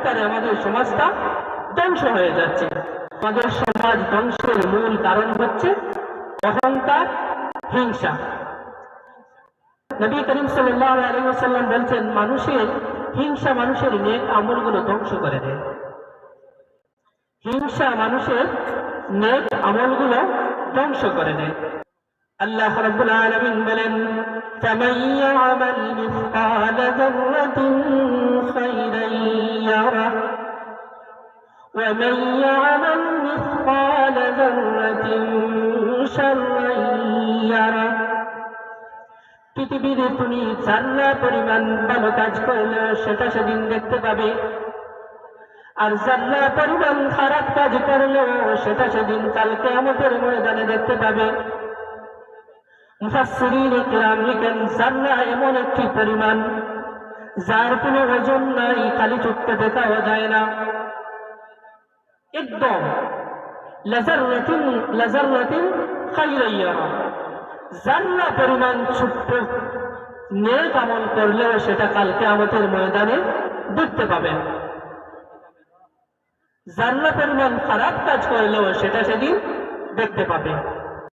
অহংকারে আমাদের সমাজটা ধ্বংস হয়ে যাচ্ছে। আমাদের সমাজ ধ্বংসের মূল কারণ হচ্ছে অহংকার, হিংসা। নবী করিম সাল্লাল্লাহু আলাইহি ওয়াসাল্লাম বলছেন, মানুষের হিংসা মানুষের নেক আমলগুলো ধ্বংস করে দেয়। হিংসা মানুষের নেক আমলগুলো ধ্বংস করে দেয়। আল্লাহ রাব্বুল আলামিন বলেন, ফামান ইয়ামাল মিসকালা যাররাতিন খায়রান ইয়ারা ওয়া মান ইয়ামাল মিসকালা যাররাতিন শাররান ইয়ারা। পৃথিবীতে তুমি যারা পরিমাণ ভালো কাজ করলে সেটা সেদিন দেখতে পাবে, আর যারা পরিমাণ খারাপ কাজ করলেও সেটা সেদিন কাল কিয়ামতের ময়দানে দেখতে পাবে। মুফাসসিরিনে কিরাম লিখেন, যারা এমন একটি পরিমাণ যার কোনো ওজন নাই, খালি চোখে দেখাও যায় না, একদম লাজাররাতিন খায়রান ইয়ারা। যারা পরিমাণ ছোট্ট নেক আমল করলেও সেটা কাল কিয়ামতের ময়দানে দেখতে পাবেন। যারা পরিমাণ খারাপ কাজ করলেও সেটা সেদিন দেখতে পাবে।